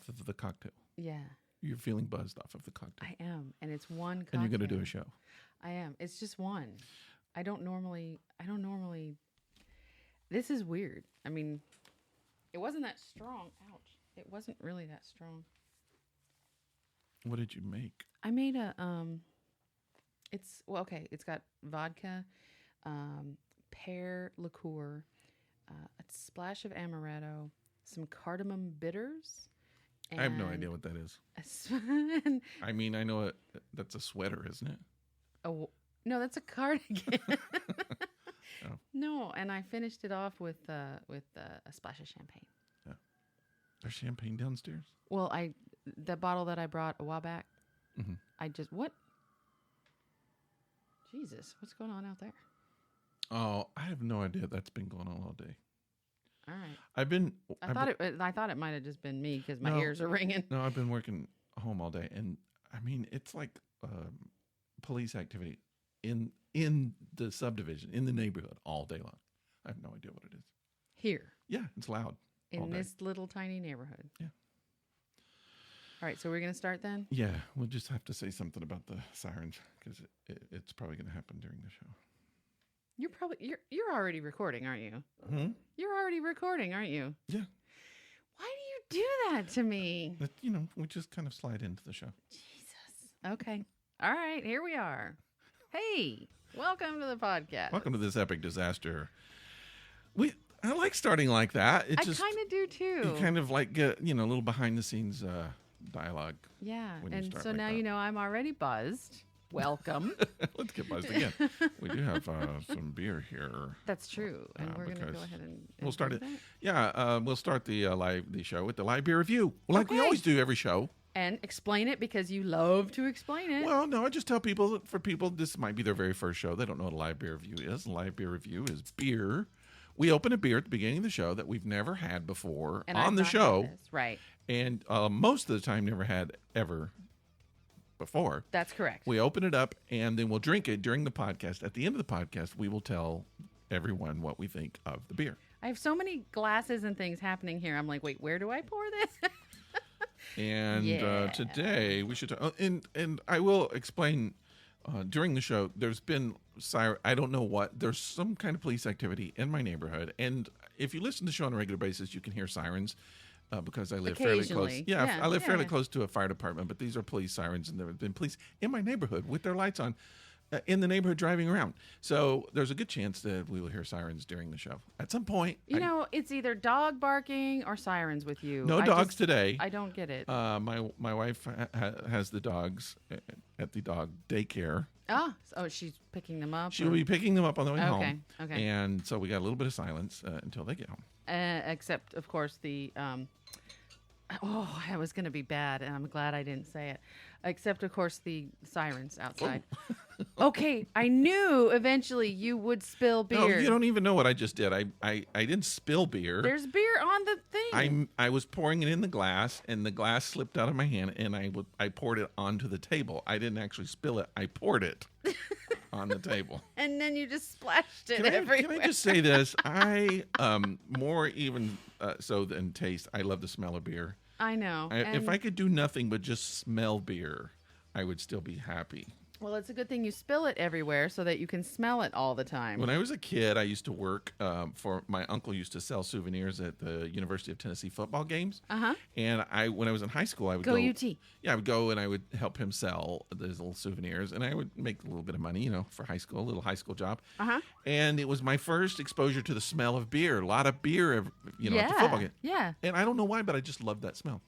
off of the cocktail. Yeah, You're feeling buzzed off of the cocktail. I am, and it's one cocktail. And you're going to do a show. I am. It's just one. I don't normally. This is weird. I mean, it wasn't that strong. Ouch! It wasn't really that strong. What did you make? I made a It's It's got vodka, pear liqueur, a splash of amaretto, some cardamom bitters. I have no idea what that is. And I mean, I know that's a sweater, isn't it? oh no, that's a cardigan. Oh. No, and I finished it off with a splash of champagne. Yeah. There's champagne downstairs? Well, the bottle that I brought a while back. Mm-hmm. What? Jesus, what's going on out there? Oh, I have no idea. That's been going on all day. All right. I I thought it might have just been me because my ears are ringing. No, I've been working home all day, and I mean, it's like police activity in the subdivision, in the neighborhood, all day long. I have no idea what it is. Here. Yeah, it's loud. In this little tiny neighborhood. Yeah. All right, so we're going to start then? Yeah, we'll just have to say something about the sirens because it's probably going to happen during the show. You're already recording, aren't you? Hmm? You're already recording, aren't you? Yeah. Why do you do that to me? We just kind of slide into the show. Jesus. Okay. All right, here we are. Hey, welcome to the podcast. Welcome to this epic disaster. I like starting like that. I kind of do too. You kind of like get a little behind the scenes dialogue. Yeah, when you and start so like now that. I'm already buzzed. Welcome. Let's get buzzed again. We do have some beer here. That's true, and we're going to go because ahead and we'll start do it. that. Yeah, we'll start the show with the live beer review, like we always do every show. And explain it because you love to explain it. Well, no, I just tell people this might be their very first show. They don't know what a live beer review is. A live beer review is beer. We open a beer at the beginning of the show that we've never had before and on I've the not show, had this. Right? And most of the time never had ever before. That's correct. We open it up and then we'll drink it during the podcast. At the end of the podcast, we will tell everyone what we think of the beer. I have so many glasses and things happening here. I'm like, wait, where do I pour this? And Yeah. Today we should and I will explain during the show. There's been I don't know what. There's some kind of police activity in my neighborhood, and if you listen to the show on a regular basis, you can hear sirens because I live fairly close. Occasionally. Yeah, Yeah, I live fairly yeah. close to a fire department, but these are police sirens, and there have been police in my neighborhood with their lights on. In the neighborhood driving around. So there's a good chance that we will hear sirens during the show. At some point. It's either dog barking or sirens with you. No dogs today. I don't get it. My wife has the dogs at the dog daycare. She's picking them up? She'll be picking them up on the way home. Okay. And so we got a little bit of silence until they get home. Except, of course, that was going to be bad, and I'm glad I didn't say it. Except, of course, the sirens outside. Okay, I knew eventually you would spill beer. No, you don't even know what I just did. I didn't spill beer. There's beer on the thing. I was pouring it in the glass, and the glass slipped out of my hand, and I poured it onto the table. I didn't actually spill it. I poured it on the table. And then you just splashed it everywhere. Can I just say this? I, more even so than taste, I love the smell of beer. I know. If I could do nothing but just smell beer, I would still be happy. Well, it's a good thing you spill it everywhere so that you can smell it all the time. When I was a kid, I used to work for my uncle used to sell souvenirs at the University of Tennessee football games. Uh-huh. And when I was in high school, I would go UT. Yeah, I would go and I would help him sell those little souvenirs, and I would make a little bit of money, for high school, a little high school job. Uh-huh. And it was my first exposure to the smell of beer. A lot of beer, at the football game. Yeah. And I don't know why, but I just love that smell.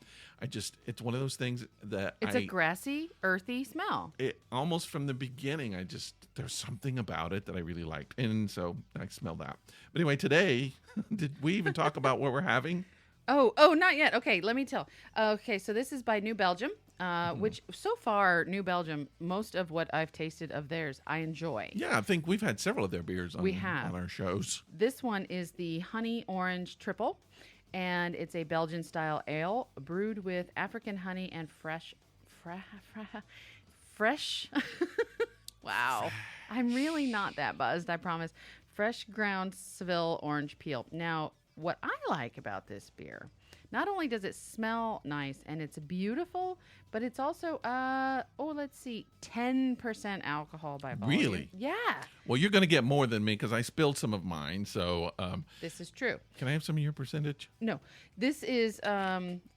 It's one of those things that it's a grassy, earthy smell. It almost from the beginning, there's something about it that I really liked. And so I smell that. But anyway, today, did we even talk about what we're having? Oh, not yet. Okay, let me tell. Okay, so this is by New Belgium, which so far, New Belgium, most of what I've tasted of theirs, I enjoy. Yeah, I think we've had several of their beers on our shows. This one is the Honey Orange Triple, and it's a Belgian-style ale brewed with African honey and fresh. Wow. I'm really not that buzzed, I promise. Fresh ground Seville orange peel. Now, what I like about this beer, Not only does it smell nice and it's beautiful, but it's also, let's see, 10% alcohol by volume. Really? Yeah. Well, you're going to get more than me because I spilled some of mine. So This is true. can I have some of your percentage? No, this is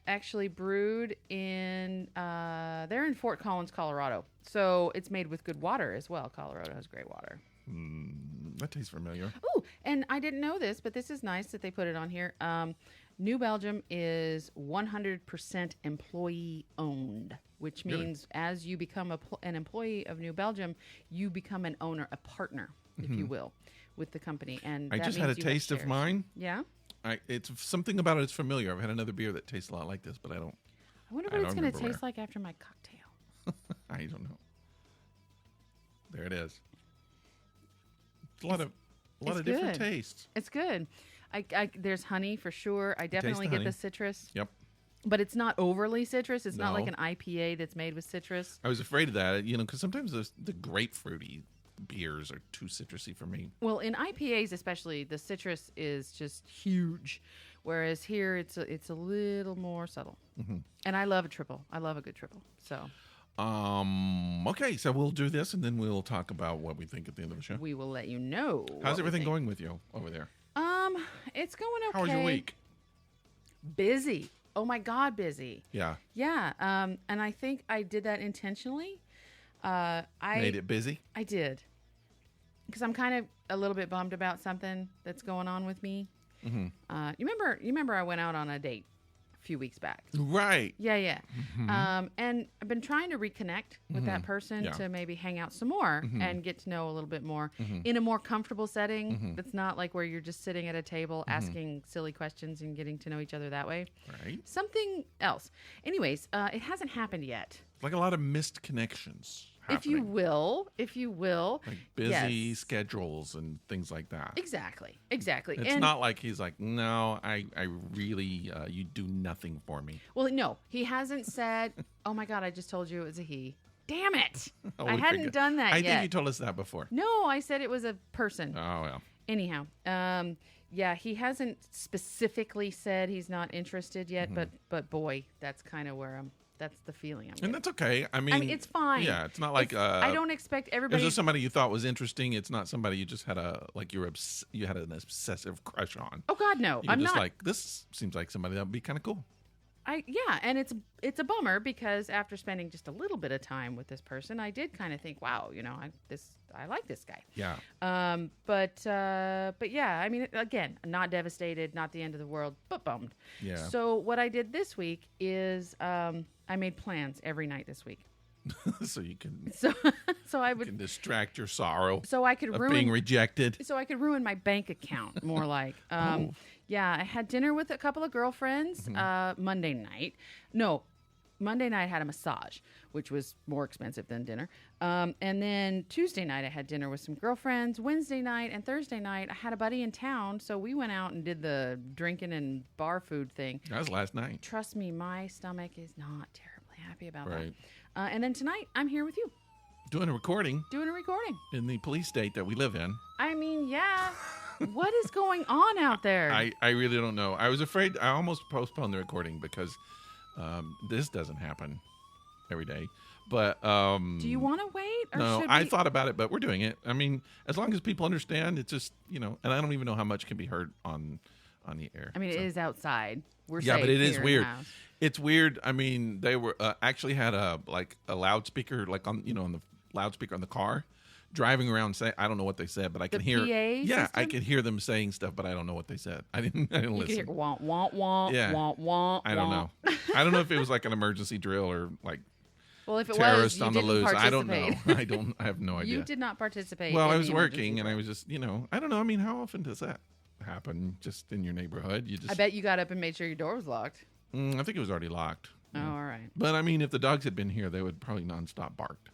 actually brewed in, they're in Fort Collins, Colorado. So it's made with good water as well. Colorado has great water. That tastes familiar. Oh, and I didn't know this, but this is nice that they put it on here. New Belgium is 100% employee owned, which means as you become an employee of New Belgium, you become an owner, a partner, if you will, with the company. And I that just means had a you have taste of shares. mine. Yeah. It's something about it's familiar. I've had another beer that tastes a lot like this, but I I wonder I what it's don't going to remember taste where. like after my cocktail. I don't know. There it is. It's a lot of it's different good. tastes. It's good. There's honey for sure. I definitely the get honey. the citrus, Yep. but it's not overly citrus. It's not like No. an IPA that's made with citrus. I was afraid of that, because sometimes the grapefruity beers are too citrusy for me. Well, in IPAs especially, the citrus is just huge, whereas here it's a little more subtle. Mm-hmm. And I love a triple. I love a good triple. So Okay, so we'll do this, and then we'll talk about what we think at the end of the show. we will let you know. How's what we everything think. going with you over there? It's going okay. How was your week? Busy. Oh my God, busy. Yeah, Yeah. And I think I did that intentionally. made it busy. I did. Because I'm kind of a little bit bummed about something that's going on with me. Mm-hmm. You remember I went out on a date a few weeks back. Right. Yeah. And I've been trying to reconnect with that person Yeah. to maybe hang out some more and get to know a little bit more in a more comfortable setting. That's not like where you're just sitting at a table asking silly questions and getting to know each other that way. Right. Something else. Anyways, it hasn't happened yet. Like a lot of missed connections. If you happening. will. Like busy Yes. schedules and things like that. Exactly. It's And not like he's like, no, I really, you do nothing for me. well, no, he hasn't said, "Oh my God, I just told you it was a he." Damn it! Oh, I we hadn't forget- done that I yet. think you told us that before. No, I said it was a person. Oh, well. Anyhow, yeah, he hasn't specifically said he's not interested yet, but boy, that's kind of where that's the feeling I'm getting. And that's okay. I mean, it's fine. Yeah, it's not like I don't expect Is everybody. this somebody you thought was interesting? It's not somebody you just had you had an obsessive crush on. Oh God, no! You're I'm just not. like, this seems like somebody that would be kind of cool. And it's a bummer because after spending just a little bit of time with this person, I did kind of think, wow, I like this guy. Yeah. But yeah, I mean, again, not devastated, not the end of the world, but bummed. Yeah. So what I did this week is I made plans every night this week. So you can So I would distract your sorrow so I could of ruin being rejected. so I could ruin my bank account, more like. Oh. Yeah, I had dinner with a couple of girlfriends Monday night. No, Monday night I had a massage, which was more expensive than dinner. And then Tuesday night I had dinner with some girlfriends. Wednesday night and Thursday night I had a buddy in town, so we went out and did the drinking and bar food thing. That was last night. Trust me, my stomach is not terribly happy about Right. that. And then tonight I'm here with you Doing a recording doing a recording. in the police state that we live in. I mean, yeah. What is going on out there? I really don't know. I was afraid. I almost postponed the recording because this doesn't happen every day. But Do you want to wait? Or no, should I we... thought about it, but we're doing it. I mean, as long as people understand, it's just and I don't even know how much can be heard on the air. I mean, So- it is outside. We're Yeah, safe but it is here in the weird. house. It's weird. I mean, they were actually had a loudspeaker, like on the loudspeaker on the car, driving around saying, I don't know what they said, but I can hear. PA Yeah, I system? could hear them saying stuff, but I don't know what they said. I didn't You can listen. hear wah, wah, wah, Yeah. wah, wah, I don't wah. know. I don't know if it was like an emergency drill or like Well, if it was, terrorists you on the didn't loose. participate. I don't know. I have no idea. You did not participate. Well, in I was the working emergency and I room. was just, I don't know. I mean, how often does that happen just in your neighborhood? You just I bet you got up and made sure your door was locked. I think it was already locked. Oh, all right. But I mean, if the dogs had been here, they would probably nonstop barked.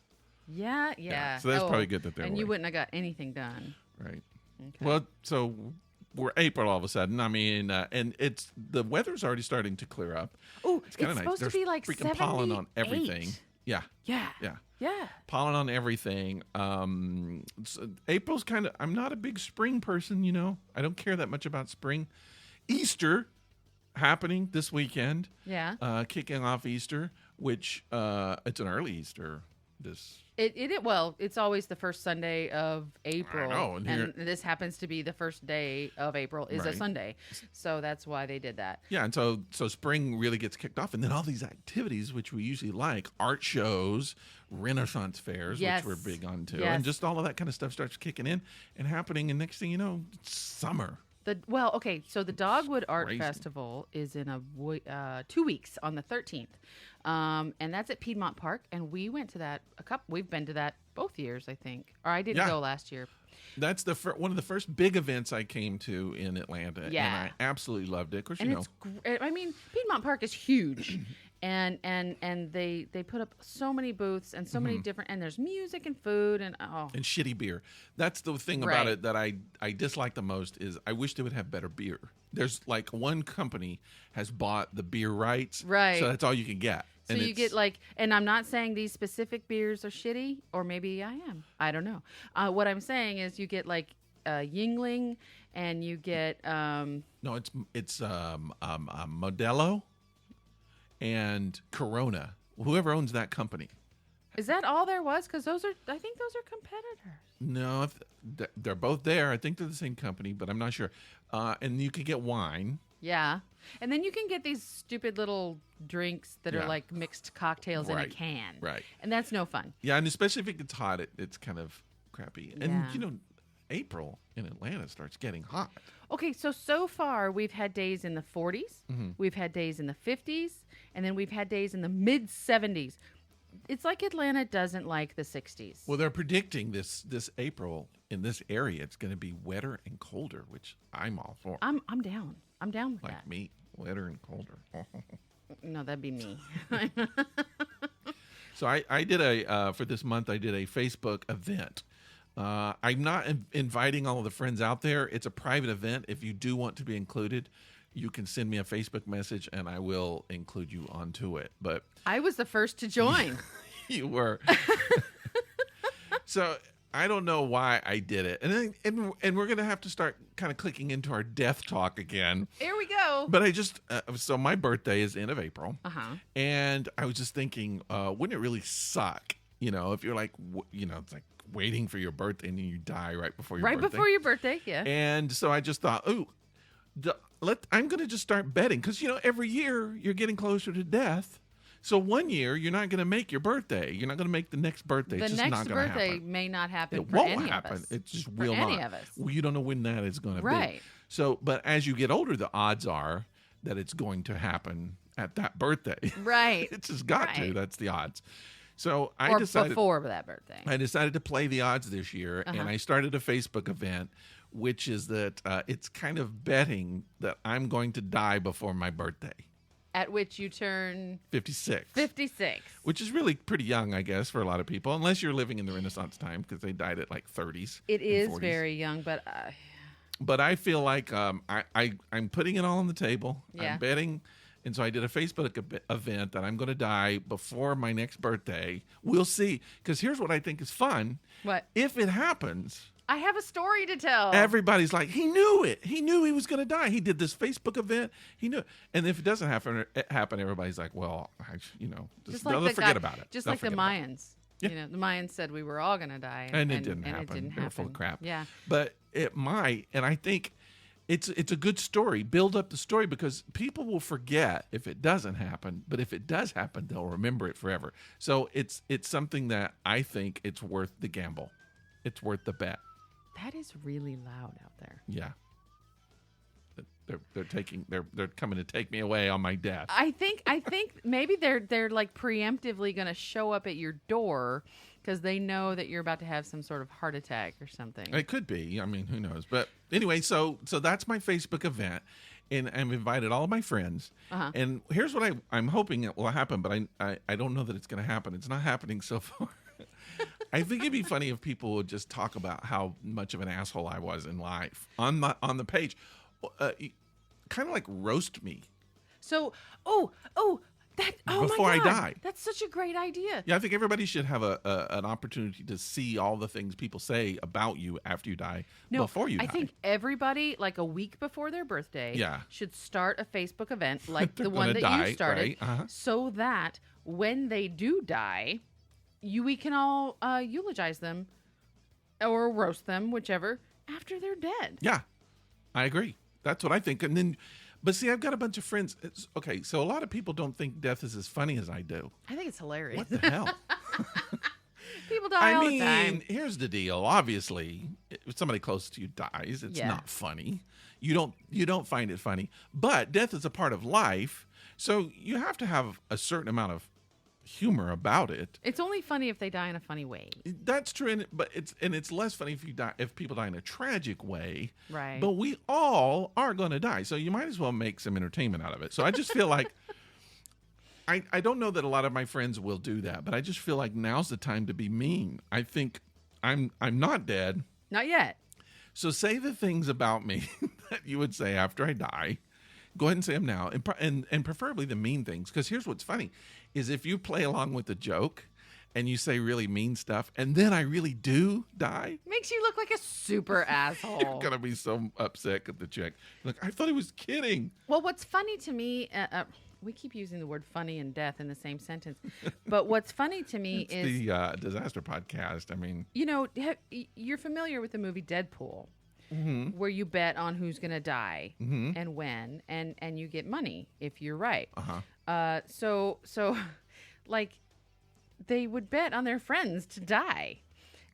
Yeah. So that's probably good that they're And you awake. wouldn't have got anything done. Right. Okay. Well, so we're April all of a sudden. I mean, and the weather's already starting to clear up. Oh, it's Kind of nice. supposed There's to be like freaking pollen on 78. everything. Yeah. Yeah. Yeah. Yeah. Pollen on everything. April's kind of. I'm not a big spring person. I don't care that much about spring. Easter happening this weekend. Yeah. Kicking off Easter, which it's an early Easter. Well, it's always the first Sunday of April. I know, and this happens to be the first day of April is a Right. Sunday. So that's why they did that. Yeah, and so spring really gets kicked off, and then all these activities which we usually like, art shows, Renaissance fairs, Yes. which we're big on too, Yes. and just all of that kind of stuff starts kicking in and happening, and next thing you know, it's summer. So the Dogwood Art Crazy. Festival is in 2 weeks on the 13th, and that's at Piedmont Park. And we went to that We've been to that both years, I think, or I didn't Yeah. go last year. That's one of the first big events I came to in Atlanta, Yeah. and I absolutely loved it. Of course, And you know, it's I mean, Piedmont Park is huge. And they put up so many booths and so many different, and there's music and food and and shitty beer. That's the thing about Right. it that I dislike the most is I wish they would have better beer. There's like one company has bought the beer rights, Right. So that's all you can get. so you get and I'm not saying these specific beers are shitty, or maybe I am. I don't know. What I'm saying is you get like Yingling, and you get no, it's Modelo and Corona. Whoever owns that company. is that all there was? Because I think those are competitors. No, they're both there. I think they're the same company, but I'm not sure. And you can get wine. Yeah. And then you can get these stupid little drinks that Yeah. are like mixed cocktails in a Right. can. Right. And that's no fun. Yeah, and especially if it gets hot, it's kind of crappy. And Yeah. you know, April in Atlanta starts getting hot. Okay, so far we've had days in the 40s, Mm-hmm. we've had days in the 50s, and then we've had days in the mid 70s. It's like Atlanta doesn't like the 60s. Well, they're predicting this April in this area. It's going to be wetter and colder, which I'm all for. I'm down. I'm down with Like that. me, wetter and colder. No, that'd be me. So I did for this month, I did a Facebook event. I'm not inviting all of the friends out there. It's a private event. If you do want to be included, you can send me a Facebook message and I will include you onto it. But I was the first to join. you were. So I don't know why I did it. And we're going to have to start kind of clicking into our death talk again. Here we go. But I just, so my birthday is end of April. Uh-huh. And I was just thinking, wouldn't it really suck? You know, if you're like, it's like waiting for your birthday and then you die right before your Right birthday. before your birthday, yeah. And so I just thought, I'm going to just start betting. Because, you know, every year you're getting closer to death. So one year you're not going to make your birthday. You're not going to make the next birthday. The It's just next not going to birthday happen. may not happen It for won't any happen. of us. It just For will any not. of us. Well, you don't know when that is going to be. Right. So, but as you get older, the odds are that it's going to happen at that birthday. Right. It's just got to. Right. That's the odds. So I Or decided before that birthday. I decided to play the odds this year, and I started a Facebook event, which is that it's kind of betting that I'm going to die before my birthday, At which you turn 56. 56. Which is really pretty young, I guess, for a lot of people, unless you're living in the Renaissance time, because they died at like 30s. It and is 40s. very young, but But I feel like I'm putting it all on the table. Yeah. I'm betting. And so I did a Facebook event that I'm going to die before my next birthday. We'll see. Because here's what I think is fun. what? If it happens, I have a story to tell. everybody's like, he knew it. He knew he was going to die. He did this Facebook event. He knew it. And if it doesn't happen, everybody's like, well, just like they'll the forget guy- about it. Just They'll like the forget about it. Mayans. You know, the Mayans said we were all going to die. And it didn't happen. It didn't They were full of happen. crap. Yeah. But it might, and I think it's a good story. Build up the story, because people will forget if it doesn't happen, but if it does happen, they'll remember it forever. So it's something that I think it's worth the gamble. It's worth the bet. That is really loud out there. Yeah. They're coming to take me away on my death. I think maybe they're like preemptively going to show up at your door because they know that you're about to have some sort of heart attack or something. It could be. I mean, who knows? But anyway, so that's my Facebook event, and I've invited all of my friends. And here's what I'm hoping it will happen, but I don't know that it's going to happen. It's not happening so far. I think it'd be funny if people would just talk about how much of an asshole I was in life on the page, kind of like roast me. So, before my I God, die. that's such a great idea. Yeah, I think everybody should have an opportunity to see all the things people say about you after you die before you die. I think everybody, like a week before their birthday, Yeah. should start a Facebook event like They're the one gonna that die, you started, right? Uh-huh. so that when they do die, we can all eulogize them or roast them, whichever, after they're dead. Yeah, I agree. That's what I think. And then, but see, I've got a bunch of friends. Okay, so a lot of people don't think death is as funny as I do. I think it's hilarious. What the hell? People die all the time. I mean, here's the deal. Obviously, if somebody close to you dies, it's Yeah. not funny. You don't find it funny. But death is a part of life, so you have to have a certain amount of humor about it. It's only funny if they die in a funny way. That's true, but it's less funny if people die in a tragic way. Right. But we all are going to die, so you might as well make some entertainment out of it. So I just feel like I don't know that a lot of my friends will do that, but I just feel like now's the time to be mean. I think I'm not dead, Not yet. so say the things about me that you would say after I die. Go ahead and say them now, and preferably the mean things. Because here's what's funny, is if you play along with the joke and you say really mean stuff, and then I really do die, Makes you look like a super asshole. you're going to be so upset at the chick. Like, I thought he was kidding. Well, what's funny to me, we keep using the word funny and death in the same sentence, but what's funny to me It's is, the disaster podcast. I mean, you know, you're familiar with the movie Deadpool, where you bet on who's going to die and when, and you get money if you're right. So like they would bet on their friends to die,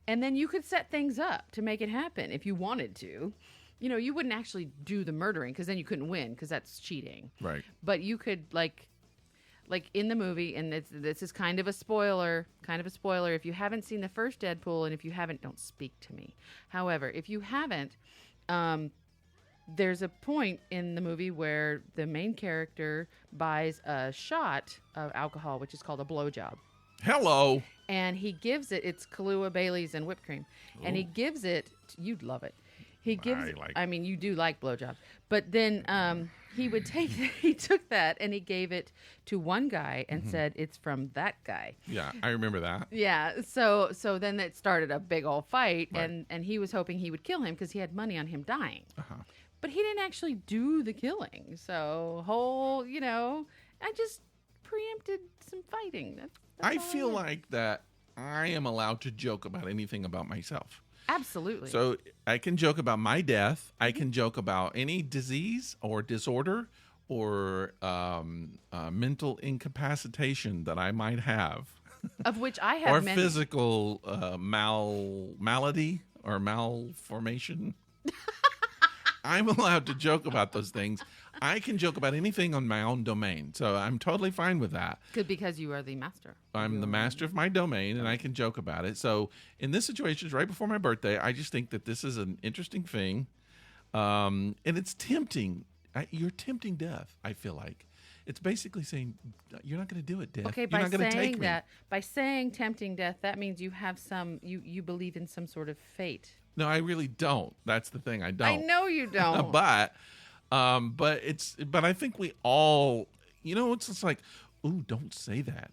and then you could set things up to make it happen if you wanted to. You know, you wouldn't actually do the murdering because then you couldn't win because that's cheating. right. But you could like in the movie, and this is kind of a spoiler. If you haven't seen the first Deadpool, and if you haven't, don't speak to me. However, if you haven't, there's a point in the movie where the main character buys a shot of alcohol, which is called a blowjob. Hello. And he gives it, it's Kahlua, Bailey's, and whipped cream. And he gives it, you'd love it. He gives, I mean, you do like blowjobs. But then he would he took that and he gave it to one guy and said, it's from that guy. Yeah, I remember that. Yeah. So then it started a big old fight. Right. And he was hoping he would kill him because he had money on him dying. But he didn't actually do the killing. So I just preempted some fighting. That's I all feel did. like that I am allowed to joke about anything about myself. Absolutely. So I can joke about my death. I can joke about any disease or disorder or mental incapacitation that I might have, of which I have or many. physical malady or malformation. I'm allowed to joke about those things. I can joke about anything on my own domain, so I'm totally fine with that. Good, because you are the master. I'm the master of my domain, and I can joke about it. So in this situation, right before my birthday, I just think that this is an interesting thing, and it's tempting. You're tempting death, I feel like. It's basically saying, you're not going to do it, death. Okay, you're by not going to take saying me. that, by saying tempting death, that means you have you believe in some sort of fate. No, I really don't. That's the thing. I don't. I know you don't. but I think we all, it's just like, ooh, don't say that.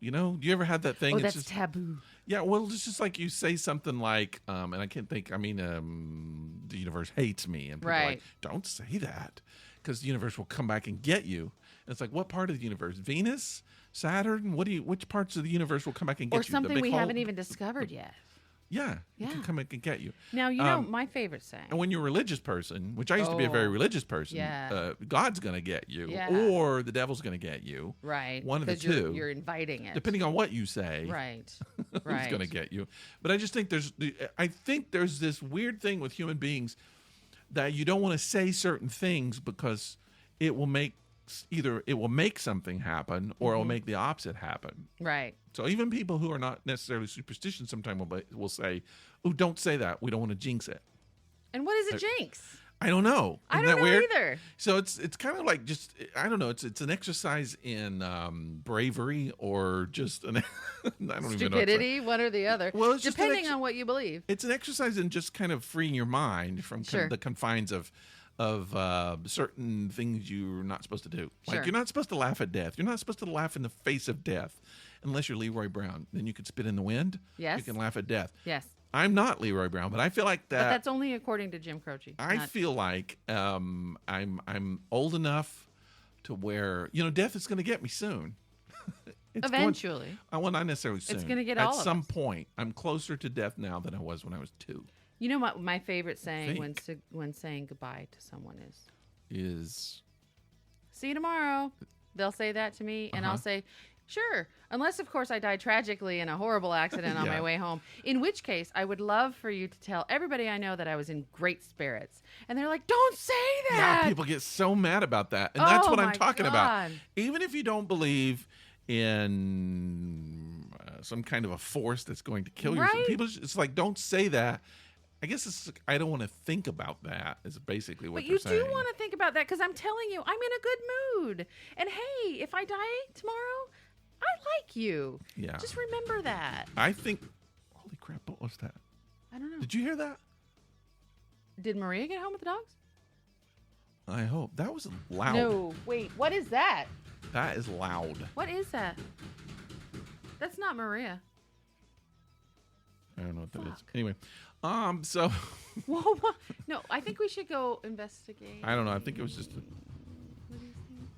Do you ever had that thing? Oh, It's that's just, taboo. yeah, well, it's just like you say something like, and I can't think, the universe hates me. And people are like, Right. don't say that, because the universe will come back and get you. And it's like, what part of the universe? Venus? Saturn? Which parts of the universe will come back and get Or you? The something big we hole? haven't even discovered yet. Yeah, it Yeah. can come back and get you. Now, my favorite saying. And when you're a religious person, which I used to be a very Oh, religious person, yeah. God's going to get you, Yeah. or the devil's going to get you. Right. One of the 'cause you're- two. You're inviting it. Depending on what you say, Right. who's Right. going to get you. But I just think there's this weird thing with human beings that you don't want to say certain things because it will make something happen or it will make the opposite happen. Right. So even people who are not necessarily superstitious sometimes will say, "Oh, don't say that. We don't want to jinx it." And what is a jinx? I don't know. I Isn't don't that know weird? either. So it's kind of like just, I don't know. It's an exercise in bravery or just I don't even know. Stupidity, one or the other. Well, it's just an depending on what you believe. It's an exercise in just kind of freeing your mind from Sure. the confines of certain things you're not supposed to do. Like Sure. you're not supposed to laugh at death. You're not supposed to laugh in the face of death, unless you're Leroy Brown. Then you could spit in the wind. Yes. You can laugh at death. Yes. I'm not Leroy Brown, but I feel like But that. that's only according to Jim Croce. I not- feel like I'm old enough to where death is going to get me soon. It's going- Eventually. well, not necessarily soon. gonna get at all of some us. point. I'm closer to death now than I was when I was 2. You know what my favorite saying Think. when saying goodbye to someone is? Is See you tomorrow. They'll say that to me, and I'll say, sure. Unless, of course, I die tragically in a horrible accident on Yeah. my way home. In which case, I would love for you to tell everybody I know that I was in great spirits. And they're like, don't say that. yeah, people get so mad about that, and that's Oh, what I'm my talking about. God. Even if you don't believe in some kind of a force that's going to kill you, Right. people, it's like, don't say that. I guess it's I don't want to think about that. Is basically what But they're you saying. do want to think about that because I'm telling you, I'm in a good mood. And hey, if I die tomorrow, I like you. Yeah. Just remember that. I think. Holy crap! What was that? I don't know. Did you hear that? Did Maria get home with the dogs? I hope that was loud. No. Wait, what is that? That is loud. What is that? That's not Maria. I don't know what that is. Fuck. Anyway, so Whoa, what? No, I think we should go investigate. I don't know. I think it was just. What do you think?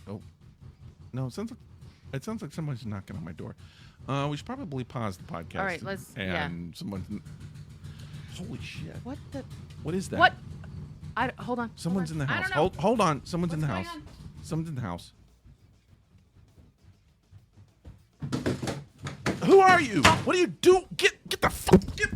Oh, no! It sounds like someone's knocking on my door. We should probably pause the podcast. All right, let's- And yeah. someone's. Holy shit! What the? What is that? What? Hold on. Someone's in the I house. don't know. Hold on. Someone's in the What's house. going Someone's in the house. Who are you? What do you do? Get the fuck. Get.